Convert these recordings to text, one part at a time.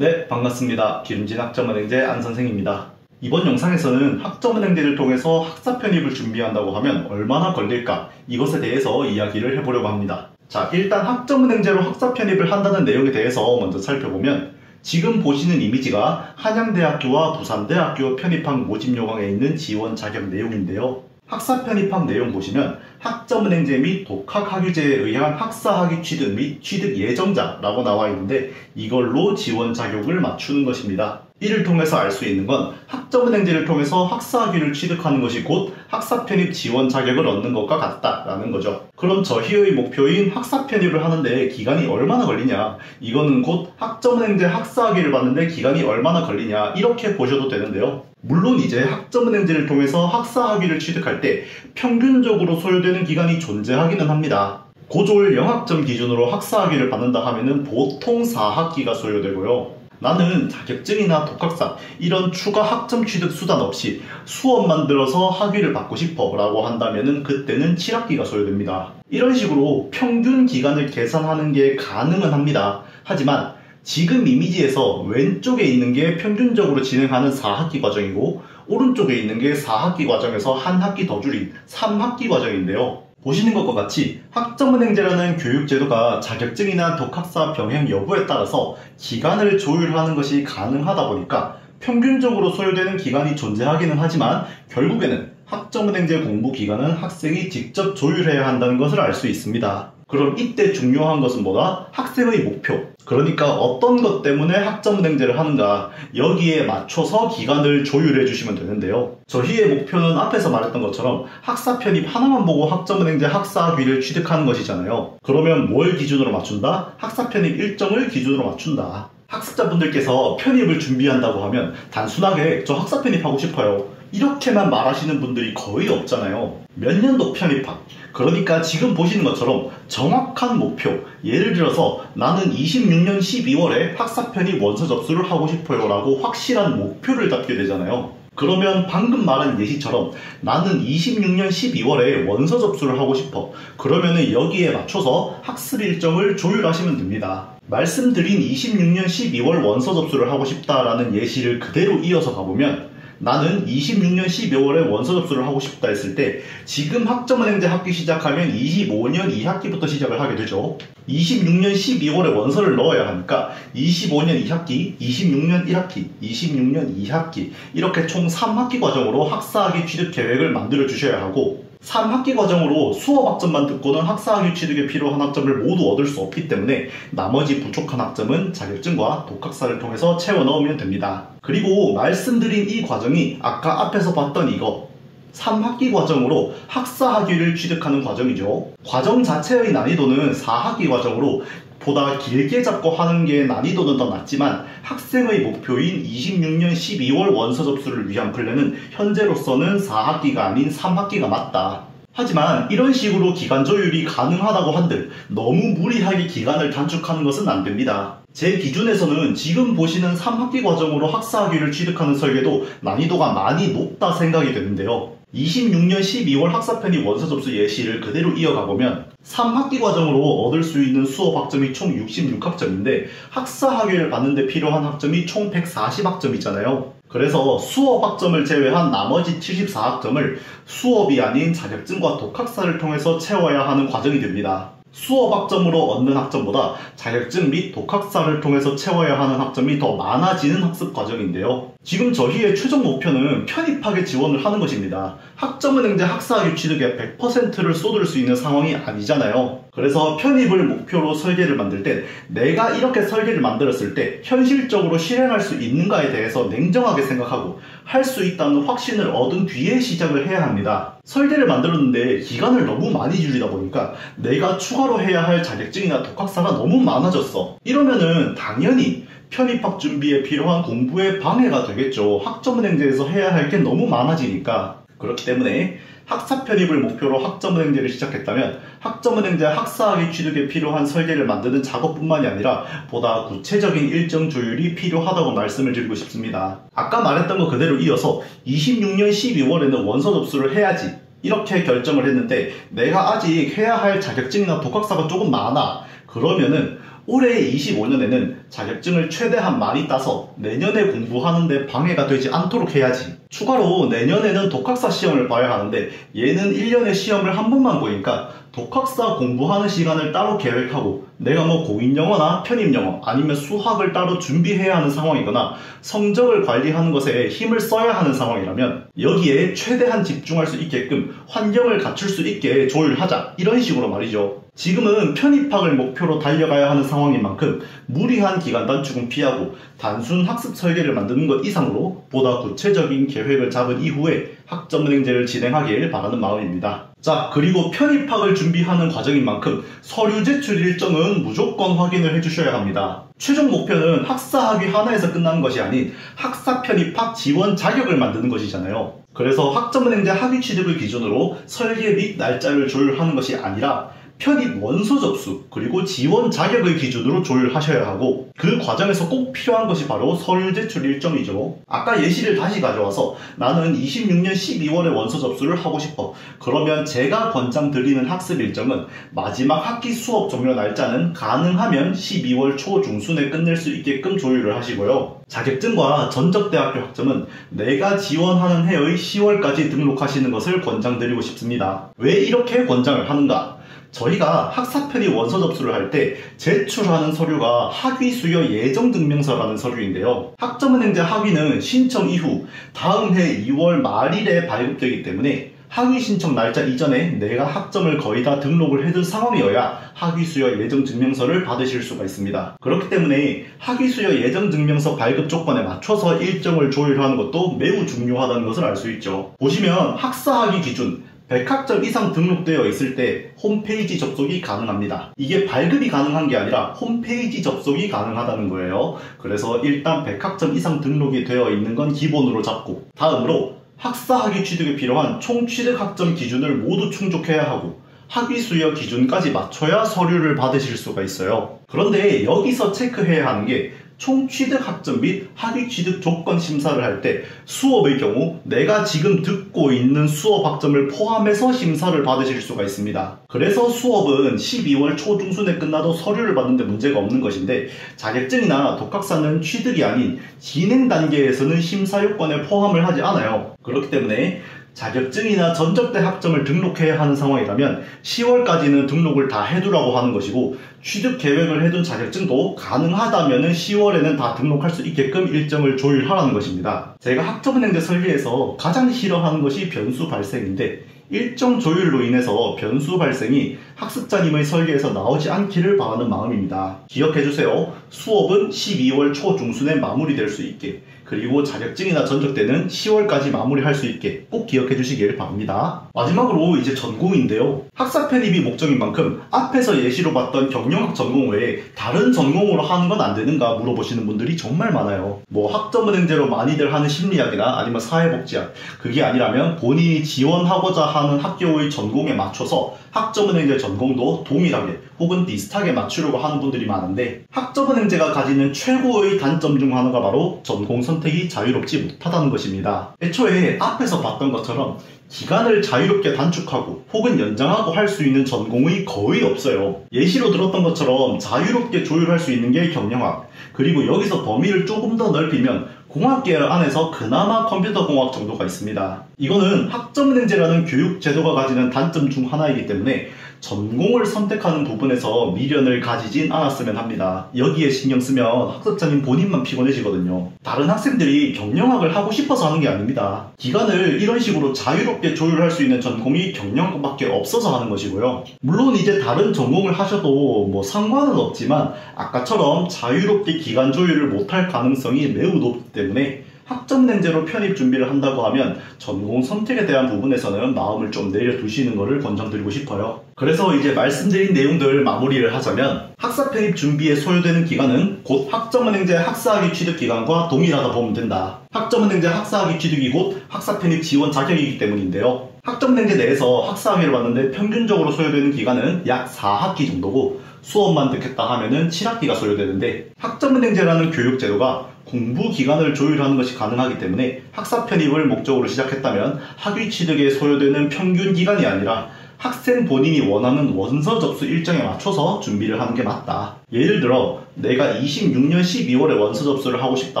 네, 반갑습니다. 기름진 학점은행제 안선생입니다. 이번 영상에서는 학점은행제를 통해서 학사 편입을 준비한다고 하면 얼마나 걸릴까? 이것에 대해서 이야기를 해보려고 합니다. 자, 일단 학점은행제로 학사 편입을 한다는 내용에 대해서 먼저 살펴보면 지금 보시는 이미지가 한양대학교와 부산대학교 편입학 모집 요강에 있는 지원 자격 내용인데요. 학사 편입학 내용 보시면 학점은행제 및 독학학위제에 의한 학사학위 취득 및 취득 예정자라고 나와 있는데 이걸로 지원 자격을 맞추는 것입니다. 이를 통해서 알 수 있는 건 학점은행제를 통해서 학사학위를 취득하는 것이 곧 학사 편입 지원 자격을 얻는 것과 같다라는 거죠. 그럼 저희의 목표인 학사 편입을 하는데 기간이 얼마나 걸리냐, 이거는 곧 학점은행제 학사학위를 받는데 기간이 얼마나 걸리냐, 이렇게 보셔도 되는데요. 물론 이제 학점은행제를 통해서 학사학위를 취득할 때 평균적으로 소요되는 기간이 존재하기는 합니다. 고졸 영학점 기준으로 학사학위를 받는다 하면은 보통 4학기가 소요되고요. 나는 자격증이나 독학사 이런 추가 학점 취득 수단 없이 수업만 들어서 학위를 받고 싶어 라고 한다면은 그때는 7학기가 소요됩니다. 이런 식으로 평균 기간을 계산하는 게 가능은 합니다. 하지만 지금 이미지에서 왼쪽에 있는 게 평균적으로 진행하는 4학기 과정이고 오른쪽에 있는 게 4학기 과정에서 한 학기 더 줄인 3학기 과정인데요. 보시는 것과 같이 학점은행제라는 교육제도가 자격증이나 독학사 병행 여부에 따라서 기간을 조율하는 것이 가능하다 보니까 평균적으로 소요되는 기간이 존재하기는 하지만 결국에는 학점은행제 공부 기간은 학생이 직접 조율해야 한다는 것을 알 수 있습니다. 그럼 이때 중요한 것은 뭐다? 학생의 목표. 그러니까 어떤 것 때문에 학점은행제를 하는가, 여기에 맞춰서 기간을 조율해 주시면 되는데요. 저희의 목표는 앞에서 말했던 것처럼 학사 편입 하나만 보고 학점은행제 학사학위를 취득하는 것이잖아요. 그러면 뭘 기준으로 맞춘다? 학사 편입 일정을 기준으로 맞춘다. 학습자분들께서 편입을 준비한다고 하면 단순하게 저 학사 편입하고 싶어요, 이렇게만 말하시는 분들이 거의 없잖아요. 몇 년도 편입학, 그러니까 지금 보시는 것처럼 정확한 목표, 예를 들어서 나는 26년 12월에 학사 편입 원서 접수를 하고 싶어요 라고 확실한 목표를 잡게 되잖아요. 그러면 방금 말한 예시처럼 나는 26년 12월에 원서 접수를 하고 싶어, 그러면은 여기에 맞춰서 학습 일정을 조율하시면 됩니다. 말씀드린 26년 12월 원서 접수를 하고 싶다라는 예시를 그대로 이어서 가보면 나는 26년 12월에 원서 접수를 하고 싶다 했을 때 지금 학점은행제 학기 시작하면 25년 2학기부터 시작을 하게 되죠. 26년 12월에 원서를 넣어야 하니까 25년 2학기, 26년 1학기, 26년 2학기 이렇게 총 3학기 과정으로 학사학위 취득 계획을 만들어 주셔야 하고 3학기 과정으로 수업 학점만 듣고는 학사학위 취득에 필요한 학점을 모두 얻을 수 없기 때문에 나머지 부족한 학점은 자격증과 독학사를 통해서 채워 넣으면 됩니다. 그리고 말씀드린 이 과정이 아까 앞에서 봤던 이거 3학기 과정으로 학사학위를 취득하는 과정이죠. 과정 자체의 난이도는 4학기 과정으로 보다 길게 잡고 하는 게 난이도는 더 낮지만 학생의 목표인 26년 12월 원서 접수를 위한 플랜은 현재로서는 4학기가 아닌 3학기가 맞다. 하지만 이런 식으로 기간 조율이 가능하다고 한들 너무 무리하게 기간을 단축하는 것은 안 됩니다. 제 기준에서는 지금 보시는 3학기 과정으로 학사학위를 취득하는 설계도 난이도가 많이 높다 생각이 되는데요. 26년 12월 학사 편입 원서 접수 예시를 그대로 이어가보면 3학기 과정으로 얻을 수 있는 수업 학점이 총 66학점인데 학사학위를 받는데 필요한 학점이 총 140학점이잖아요. 그래서 수업 학점을 제외한 나머지 74학점을 수업이 아닌 자격증과 독학사를 통해서 채워야 하는 과정이 됩니다. 수업 학점으로 얻는 학점보다 자격증 및 독학사를 통해서 채워야 하는 학점이 더 많아지는 학습 과정인데요. 지금 저희의 최종 목표는 편입학에 지원을 하는 것입니다. 학점은행제 학사학위 취득에 100%를 쏟을 수 있는 상황이 아니잖아요. 그래서 편입을 목표로 설계를 만들 때 내가 이렇게 설계를 만들었을 때 현실적으로 실행할 수 있는가에 대해서 냉정하게 생각하고 할 수 있다는 확신을 얻은 뒤에 시작을 해야 합니다. 설계를 만들었는데 기간을 너무 많이 줄이다 보니까 내가 추가로 해야 할 자격증이나 독학사가 너무 많아졌어. 이러면은 당연히 편입학 준비에 필요한 공부에 방해가 되겠죠. 학점은행제에서 해야 할 게 너무 많아지니까. 그렇기 때문에 학사 편입을 목표로 학점은행제를 시작했다면 학점은행제 학사학위 취득에 필요한 설계를 만드는 작업뿐만이 아니라 보다 구체적인 일정 조율이 필요하다고 말씀을 드리고 싶습니다. 아까 말했던 거 그대로 이어서 26년 12월에는 원서 접수를 해야지 이렇게 결정을 했는데 내가 아직 해야 할 자격증이나 독학사가 조금 많아. 그러면은 올해 25년에는 자격증을 최대한 많이 따서 내년에 공부하는데 방해가 되지 않도록 해야지. 추가로 내년에는 독학사 시험을 봐야 하는데 얘는 1년에 시험을 한 번만 보니까 독학사 공부하는 시간을 따로 계획하고 내가 뭐 공인영어나 편입영어 아니면 수학을 따로 준비해야 하는 상황이거나 성적을 관리하는 것에 힘을 써야 하는 상황이라면 여기에 최대한 집중할 수 있게끔 환경을 갖출 수 있게 조율하자, 이런 식으로 말이죠. 지금은 편입학을 목표로 달려가야 하는 상황인 만큼 무리한 기간 단축은 피하고 단순 학습 설계를 만드는 것 이상으로 보다 구체적인 계획을 잡은 이후에 학점은행제를 진행하길 바라는 마음입니다. 자, 그리고 편입학을 준비하는 과정인 만큼 서류 제출 일정은 무조건 확인을 해주셔야 합니다. 최종 목표는 학사학위 하나에서 끝나는 것이 아닌 학사 편입학 지원 자격을 만드는 것이잖아요. 그래서 학점은행제 학위 취득을 기준으로 설계 및 날짜를 조율하는 것이 아니라 편입 원서 접수 그리고 지원 자격을 기준으로 조율하셔야 하고, 그 과정에서 꼭 필요한 것이 바로 서류 제출 일정이죠. 아까 예시를 다시 가져와서 나는 26년 12월에 원서 접수를 하고 싶어. 그러면 제가 권장드리는 학습 일정은 마지막 학기 수업 종료 날짜는 가능하면 12월 초 중순에 끝낼 수 있게끔 조율을 하시고요. 자격증과 전적대학교 학점은 내가 지원하는 해의 10월까지 등록하시는 것을 권장드리고 싶습니다. 왜 이렇게 권장을 하는가? 저희가 학사 편입 원서 접수를 할 때 제출하는 서류가 학위 수여 예정 증명서라는 서류인데요. 학점은행제 학위는 신청 이후 다음 해 2월 말일에 발급되기 때문에 학위 신청 날짜 이전에 내가 학점을 거의 다 등록을 해둔 상황이어야 학위 수여 예정 증명서를 받으실 수가 있습니다. 그렇기 때문에 학위 수여 예정 증명서 발급 조건에 맞춰서 일정을 조율하는 것도 매우 중요하다는 것을 알 수 있죠. 보시면 학사학위 기준 100학점 이상 등록되어 있을 때 홈페이지 접속이 가능합니다. 이게 발급이 가능한 게 아니라 홈페이지 접속이 가능하다는 거예요. 그래서 일단 100학점 이상 등록이 되어 있는 건 기본으로 잡고, 다음으로 학사학위 취득에 필요한 총 취득 학점 기준을 모두 충족해야 하고 학위 수여 기준까지 맞춰야 서류를 받으실 수가 있어요. 그런데 여기서 체크해야 하는 게 총 취득 학점 및 학위 취득 조건 심사를 할 때 수업의 경우 내가 지금 듣고 있는 수업 학점을 포함해서 심사를 받으실 수가 있습니다. 그래서 수업은 12월 초중순에 끝나도 서류를 받는데 문제가 없는 것인데, 자격증이나 독학사는 취득이 아닌 진행 단계에서는 심사 요건에 포함을 하지 않아요. 그렇기 때문에 자격증이나 전적대 학점을 등록해야 하는 상황이라면 10월까지는 등록을 다 해두라고 하는 것이고, 취득 계획을 해둔 자격증도 가능하다면 10월에는 다 등록할 수 있게끔 일정을 조율하라는 것입니다. 제가 학점은행제 설계에서 가장 싫어하는 것이 변수 발생인데, 일정 조율로 인해서 변수 발생이 학습자님의 설계에서 나오지 않기를 바라는 마음입니다. 기억해주세요. 수업은 12월 초중순에 마무리될 수 있게, 그리고 자격증이나 전적대는 10월까지 마무리할 수 있게 꼭 기억해 주시길 바랍니다. 마지막으로 이제 전공인데요. 학사 편입이 목적인 만큼 앞에서 예시로 봤던 경영학 전공 외에 다른 전공으로 하는 건 안 되는가 물어보시는 분들이 정말 많아요. 뭐 학점은행제로 많이들 하는 심리학이나 아니면 사회복지학, 그게 아니라면 본인이 지원하고자 하는 학교의 전공에 맞춰서 학점은행제 전공도 동일하게 혹은 비슷하게 맞추려고 하는 분들이 많은데, 학점은행제가 가지는 최고의 단점 중 하나가 바로 전공 선택이 자유롭지 못하다는 것입니다. 애초에 앞에서 봤던 것처럼 기간을 자유롭게 단축하고 혹은 연장하고 할 수 있는 전공이 거의 없어요. 예시로 들었던 것처럼 자유롭게 조율할 수 있는 게 경영학, 그리고 여기서 범위를 조금 더 넓히면 공학계열 안에서 그나마 컴퓨터공학 정도가 있습니다. 이거는 학점은행제라는 교육제도가 가지는 단점 중 하나이기 때문에 전공을 선택하는 부분에서 미련을 가지진 않았으면 합니다. 여기에 신경 쓰면 학습자님 본인만 피곤해지거든요. 다른 학생들이 경영학을 하고 싶어서 하는 게 아닙니다. 기간을 이런 식으로 자유롭게 조율할 수 있는 전공이 경영학밖에 없어서 하는 것이고요. 물론 이제 다른 전공을 하셔도 뭐 상관은 없지만 아까처럼 자유롭게 기간 조율을 못할 가능성이 매우 높기 때문에 학점은행제로 편입 준비를 한다고 하면 전공 선택에 대한 부분에서는 마음을 좀 내려두시는 것을 권장드리고 싶어요. 그래서 이제 말씀드린 내용들을 마무리를 하자면, 학사 편입 준비에 소요되는 기간은 곧 학점은행제 학사학위 취득 기간과 동일하다 보면 된다. 학점은행제 학사학위 취득이 곧 학사 편입 지원 자격이기 때문인데요. 학점은행제 내에서 학사학위를 받는데 평균적으로 소요되는 기간은 약 4학기 정도고, 수업만 듣겠다 하면은 7학기가 소요되는데, 학점은행제라는 교육제도가 공부 기간을 조율하는 것이 가능하기 때문에 학사 편입을 목적으로 시작했다면 학위 취득에 소요되는 평균 기간이 아니라 학생 본인이 원하는 원서 접수 일정에 맞춰서 준비를 하는 게 맞다. 예를 들어 내가 26년 12월에 원서 접수를 하고 싶다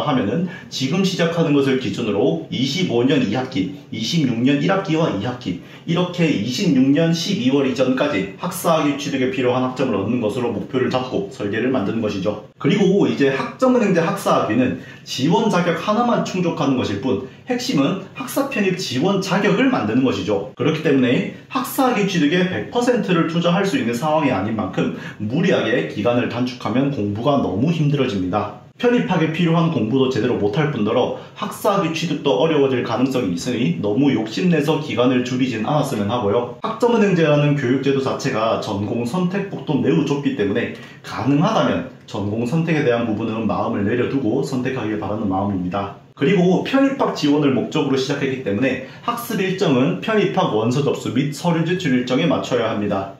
하면은 지금 시작하는 것을 기준으로 25년 2학기, 26년 1학기와 2학기 이렇게 26년 12월 이전까지 학사학위 취득에 필요한 학점을 얻는 것으로 목표를 잡고 설계를 만드는 것이죠. 그리고 이제 학점은행제 학사학위는 지원 자격 하나만 충족하는 것일 뿐 핵심은 학사 편입 지원 자격을 만드는 것이죠. 그렇기 때문에 학사학위 취득에 100%를 투자할 수 있는 상황이 아닌 만큼 무리하게 기간을 단축하면 공부가 너무 힘들어집니다. 편입하기 필요한 공부도 제대로 못할 뿐더러 학사학위 취득도 어려워질 가능성이 있으니 너무 욕심내서 기간을 줄이진 않았으면 하고요. 학점은행제라는 교육제도 자체가 전공 선택폭도 매우 좁기 때문에 가능하다면 전공 선택에 대한 부분은 마음을 내려두고 선택하길 바라는 마음입니다. 그리고 편입학 지원을 목적으로 시작했기 때문에 학습 일정은 편입학 원서 접수 및 서류 제출 일정에 맞춰야 합니다.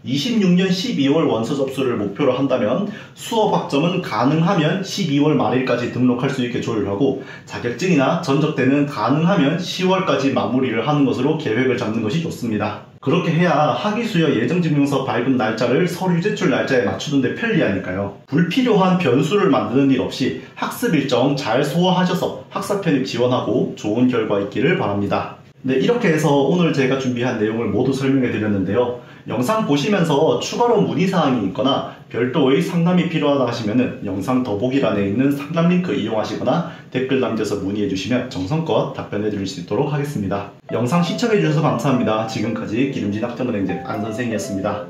26년 12월 원서 접수를 목표로 한다면 수업 학점은 가능하면 12월 말일까지 등록할 수 있게 조율하고 자격증이나 전적 때는 가능하면 10월까지 마무리를 하는 것으로 계획을 잡는 것이 좋습니다. 그렇게 해야 학위수여 예정증명서 발급 날짜를 서류 제출 날짜에 맞추는 데 편리하니까요. 불필요한 변수를 만드는 일 없이 학습 일정 잘 소화하셔서 학사 편입 지원하고 좋은 결과 있기를 바랍니다. 네, 이렇게 해서 오늘 제가 준비한 내용을 모두 설명해 드렸는데요. 영상 보시면서 추가로 문의사항이 있거나 별도의 상담이 필요하다 하시면 영상 더보기란에 있는 상담 링크 이용하시거나 댓글 남겨서 문의해 주시면 정성껏 답변해 드릴 수 있도록 하겠습니다. 영상 시청해 주셔서 감사합니다. 지금까지 기름진 학점은행제 안선생이었습니다.